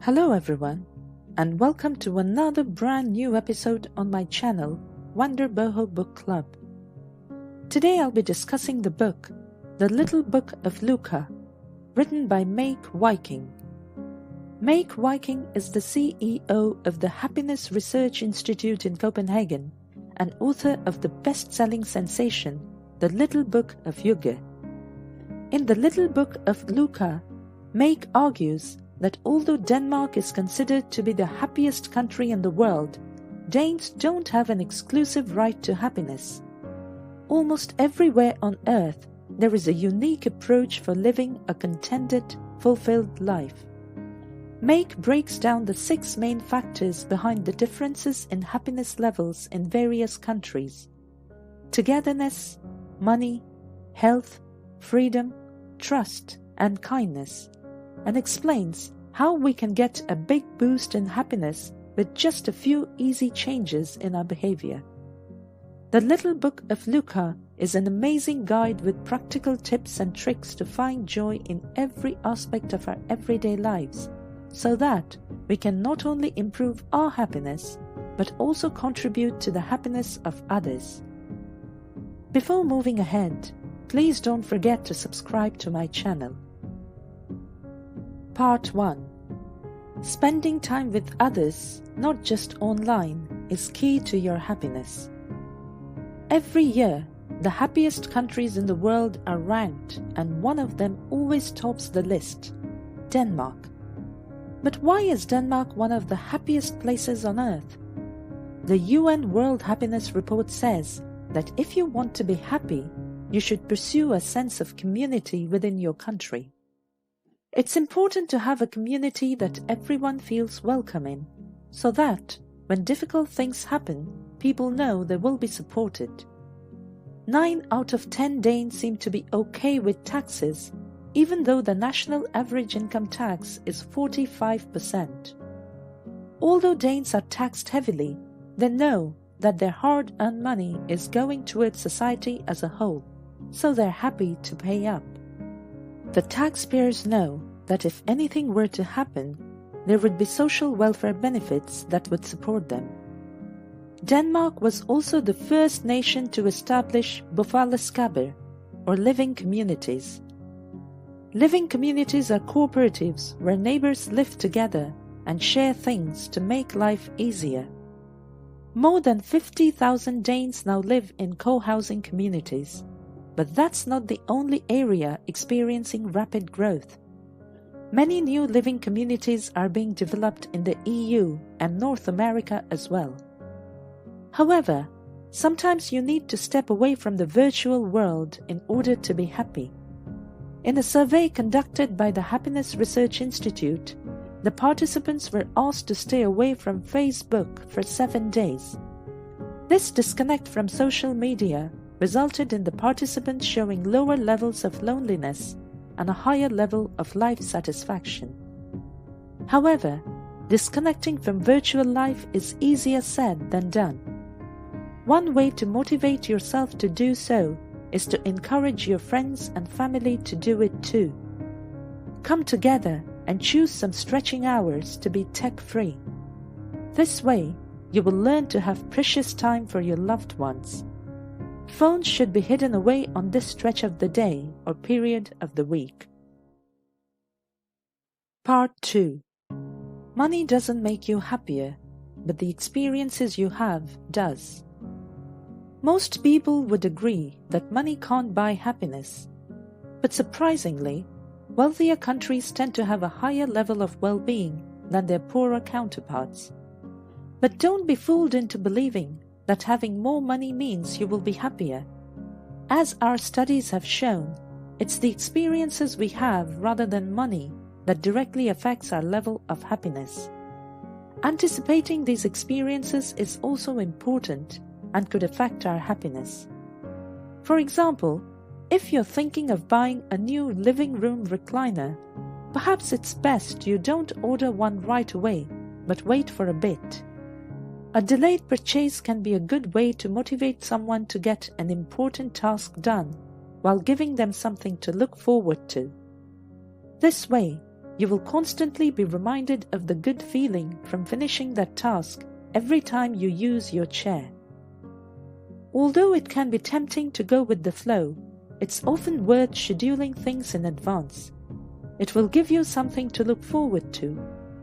Hello everyone, and welcome to another brand new episode on my channel, Wonder Boho Book Club. Today I'll be discussing the book, The Little Book of Luu-kah, written by Meik Wiking. Meik Wiking is the CEO of the Happiness Research Institute in Copenhagen and author of the best-selling sensation, The Little Book of Hygge. In The Little Book of Luu-kah, Meik argues that although Denmark is considered to be the happiest country in the world, Danes don't have an exclusive right to happiness. Almost everywhere on earth, there is a unique approach for living a contented, fulfilled life. Meik breaks down the 6 main factors behind the differences in happiness levels in various countries: togetherness, money, health, freedom, trust, and kindness, and explains how we can get a big boost in happiness with just a few easy changes in our behavior. The Little Book of Luu-kah is an amazing guide with practical tips and tricks to find joy in every aspect of our everyday lives, so that we can not only improve our happiness, but also contribute to the happiness of others. Before moving ahead, please don't forget to subscribe to my channel. Part 1. Spending time with others, not just online, is key to your happiness. Every year, the happiest countries in the world are ranked, and one of them always tops the list: Denmark. But why is Denmark one of the happiest places on earth? The UN World Happiness Report says that if you want to be happy, you should pursue a sense of community within your country. It's important to have a community that everyone feels welcome in, so that, when difficult things happen, people know they will be supported. 9 out of 10 Danes seem to be okay with taxes, even though the national average income tax is 45%. Although Danes are taxed heavily, they know that their hard-earned money is going towards society as a whole, so they're happy to pay up. The taxpayers know that if anything were to happen, there would be social welfare benefits that would support them. Denmark was also the first nation to establish bofællesskaber, or living communities. Living communities are cooperatives where neighbours live together and share things to make life easier. More than 50,000 Danes now live in co-housing communities. But that's not the only area experiencing rapid growth. Many new living communities are being developed in the EU and North America as well. However, sometimes you need to step away from the virtual world in order to be happy. In a survey conducted by the Happiness Research Institute, the participants were asked to stay away from Facebook for 7 days. This disconnect from social media resulted in the participants showing lower levels of loneliness and a higher level of life satisfaction. However, disconnecting from virtual life is easier said than done. One way to motivate yourself to do so is to encourage your friends and family to do it too. Come together and choose some stretching hours to be tech-free. This way, you will learn to have precious time for your loved ones. Phones should be hidden away on this stretch of the day or period of the week. Part 2. Money doesn't make you happier, but the experiences you have does. Most people would agree that money can't buy happiness. But surprisingly, wealthier countries tend to have a higher level of well-being than their poorer counterparts. But don't be fooled into believing that having more money means you will be happier. As our studies have shown, it's the experiences we have rather than money that directly affects our level of happiness. Anticipating these experiences is also important and could affect our happiness. For example, if you're thinking of buying a new living room recliner, perhaps it's best you don't order one right away, but wait for a bit. A delayed purchase can be a good way to motivate someone to get an important task done while giving them something to look forward to. This way, you will constantly be reminded of the good feeling from finishing that task every time you use your chair. Although it can be tempting to go with the flow, it's often worth scheduling things in advance. It will give you something to look forward to,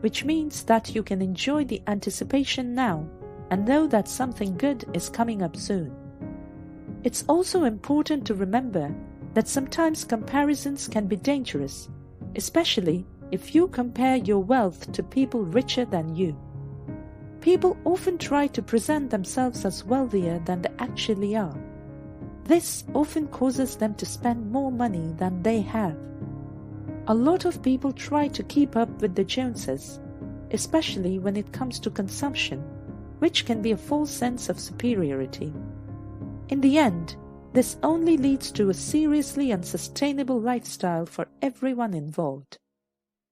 which means that you can enjoy the anticipation now and know that something good is coming up soon. It's also important to remember that sometimes comparisons can be dangerous, especially if you compare your wealth to people richer than you. People often try to present themselves as wealthier than they actually are. This often causes them to spend more money than they have. A lot of people try to keep up with the Joneses, especially when it comes to consumption, which can be a false sense of superiority. In the end, this only leads to a seriously unsustainable lifestyle for everyone involved.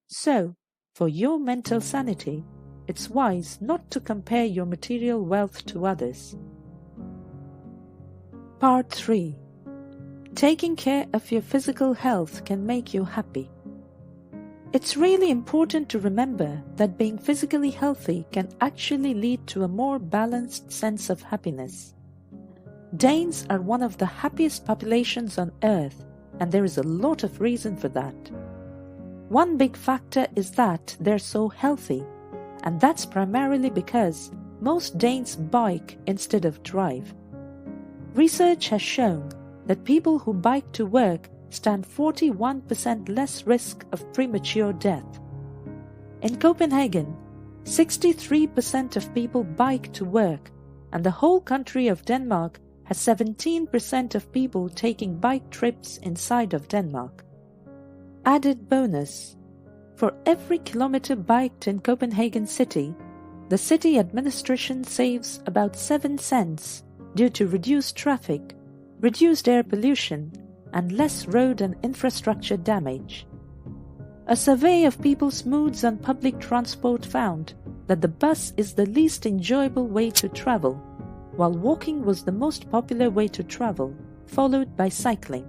So, for your mental sanity, it's wise not to compare your material wealth to others. Part 3. Taking care of your physical health can make you happy. It's really important to remember that being physically healthy can actually lead to a more balanced sense of happiness. Danes are one of the happiest populations on earth, and there is a lot of reason for that. One big factor is that they're so healthy, and that's primarily because most Danes bike instead of drive. Research has shown that people who bike to work stand 41% less risk of premature death. In Copenhagen, 63% of people bike to work, and the whole country of Denmark has 17% of people taking bike trips inside of Denmark. Added bonus: for every kilometer biked in Copenhagen city, the city administration saves about 7 cents due to reduced traffic, reduced air pollution, and less road and infrastructure damage. A survey of people's moods on public transport found that the bus is the least enjoyable way to travel, while walking was the most popular way to travel, followed by cycling.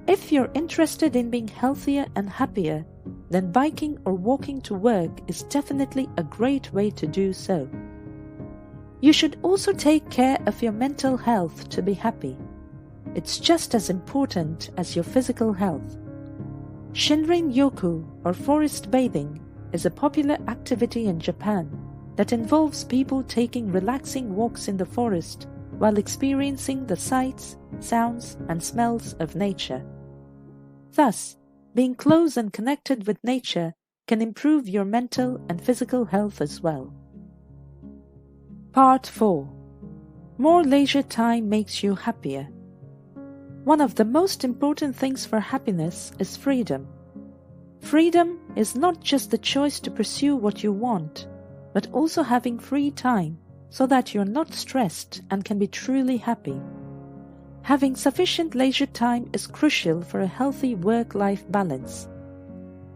If you're interested in being healthier and happier, then biking or walking to work is definitely a great way to do so. You should also take care of your mental health to be happy. It's just as important as your physical health. Shinrin-yoku, or forest bathing, is a popular activity in Japan that involves people taking relaxing walks in the forest while experiencing the sights, sounds, and smells of nature. Thus, being close and connected with nature can improve your mental and physical health as well. Part 4. More leisure time makes you happier. One of the most important things for happiness is freedom. Freedom is not just the choice to pursue what you want, but also having free time so that you're not stressed and can be truly happy. Having sufficient leisure time is crucial for a healthy work-life balance.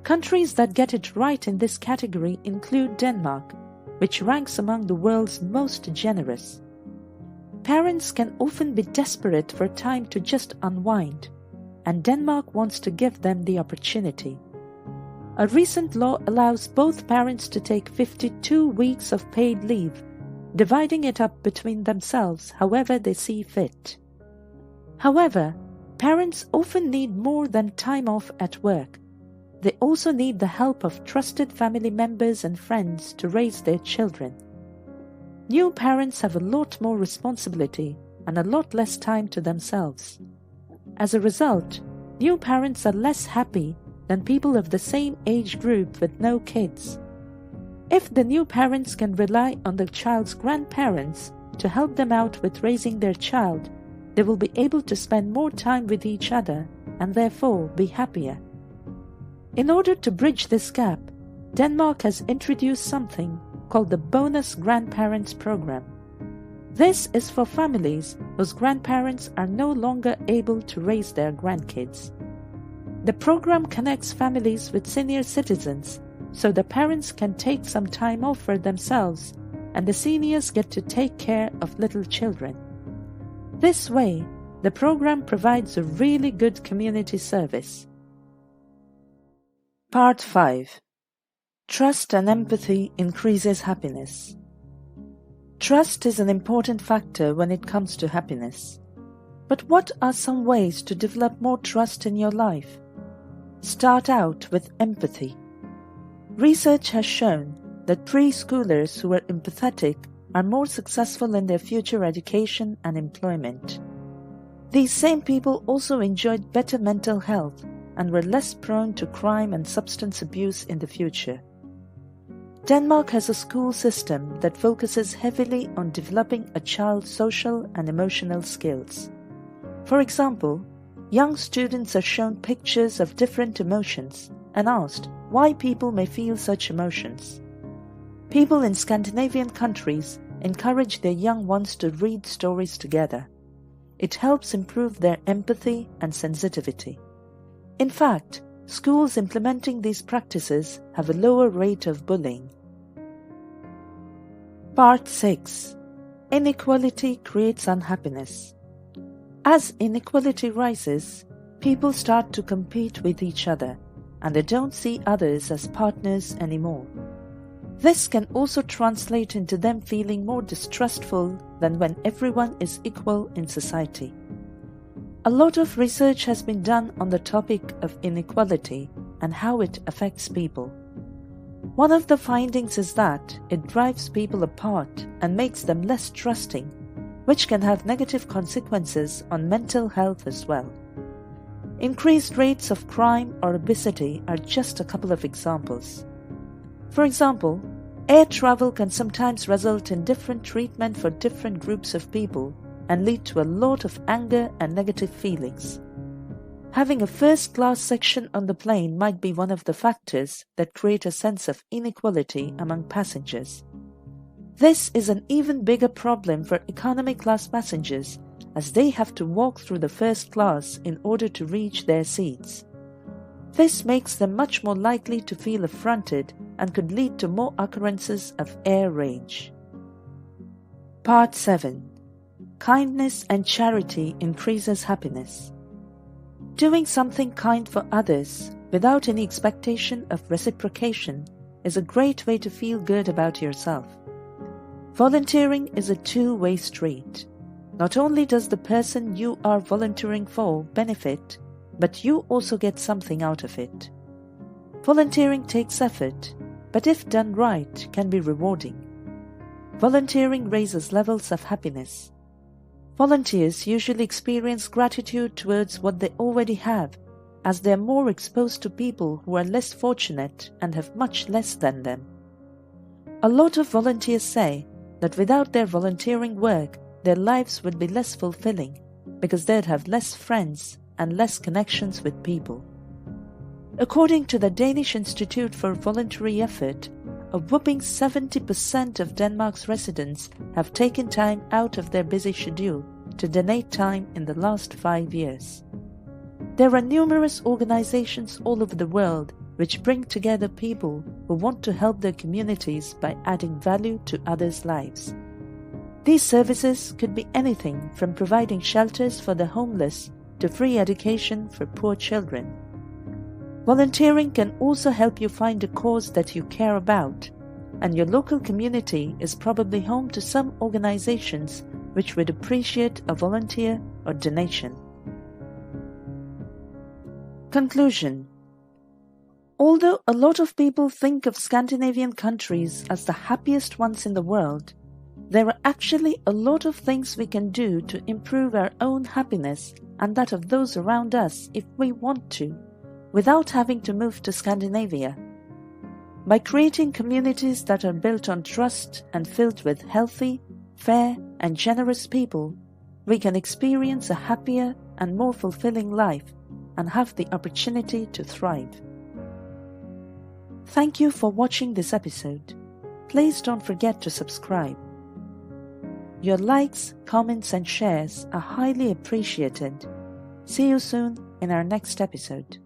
Countries that get it right in this category include Denmark, which ranks among the world's most generous. Parents can often be desperate for time to just unwind, and Denmark wants to give them the opportunity. A recent law allows both parents to take 52 weeks of paid leave, dividing it up between themselves however they see fit. However, parents often need more than time off at work. They also need the help of trusted family members and friends to raise their children. New parents have a lot more responsibility and a lot less time to themselves. As a result, new parents are less happy than people of the same age group with no kids. If the new parents can rely on the child's grandparents to help them out with raising their child, they will be able to spend more time with each other and therefore be happier. In order to bridge this gap, Denmark has introduced something called the Bonus Grandparents Program. This is for families whose grandparents are no longer able to raise their grandkids. The program connects families with senior citizens so the parents can take some time off for themselves and the seniors get to take care of little children. This way, the program provides a really good community service. Part 5. Trust and empathy increases happiness. Trust is an important factor when it comes to happiness. But what are some ways to develop more trust in your life? Start out with empathy. Research has shown that preschoolers who are empathetic are more successful in their future education and employment. These same people also enjoyed better mental health and were less prone to crime and substance abuse in the future. Denmark has a school system that focuses heavily on developing a child's social and emotional skills. For example, young students are shown pictures of different emotions and asked why people may feel such emotions. People in Scandinavian countries encourage their young ones to read stories together. It helps improve their empathy and sensitivity. In fact, schools implementing these practices have a lower rate of bullying. Part 6. Inequality creates unhappiness. As inequality rises, people start to compete with each other, and they don't see others as partners anymore. This can also translate into them feeling more distrustful than when everyone is equal in society. A lot of research has been done on the topic of inequality and how it affects people. One of the findings is that it drives people apart and makes them less trusting, which can have negative consequences on mental health as well. Increased rates of crime or obesity are just a couple of examples. For example, air travel can sometimes result in different treatment for different groups of people and lead to a lot of anger and negative feelings. Having a first-class section on the plane might be one of the factors that create a sense of inequality among passengers. This is an even bigger problem for economy class passengers, as they have to walk through the first class in order to reach their seats. This makes them much more likely to feel affronted and could lead to more occurrences of air rage. Part 7. Kindness and charity increases happiness. Doing something kind for others without any expectation of reciprocation is a great way to feel good about yourself. Volunteering is a two-way street. Not only does the person you are volunteering for benefit, but you also get something out of it. Volunteering takes effort, but if done right, can be rewarding. Volunteering raises levels of happiness. Volunteers usually experience gratitude towards what they already have, as they are more exposed to people who are less fortunate and have much less than them. A lot of volunteers say that without their volunteering work, their lives would be less fulfilling because they'd have less friends and less connections with people. According to the Danish Institute for Voluntary Effort, a whopping 70% of Denmark's residents have taken time out of their busy schedule to donate time in the last 5 years. There are numerous organizations all over the world which bring together people who want to help their communities by adding value to others' lives. These services could be anything from providing shelters for the homeless to free education for poor children. Volunteering can also help you find a cause that you care about, and your local community is probably home to some organizations which would appreciate a volunteer or donation. Conclusion. Although a lot of people think of Scandinavian countries as the happiest ones in the world, there are actually a lot of things we can do to improve our own happiness and that of those around us if we want to, without having to move to Scandinavia. By creating communities that are built on trust and filled with healthy, fair, and generous people, we can experience a happier and more fulfilling life and have the opportunity to thrive. Thank you for watching this episode. Please don't forget to subscribe. Your likes, comments, and shares are highly appreciated. See you soon in our next episode.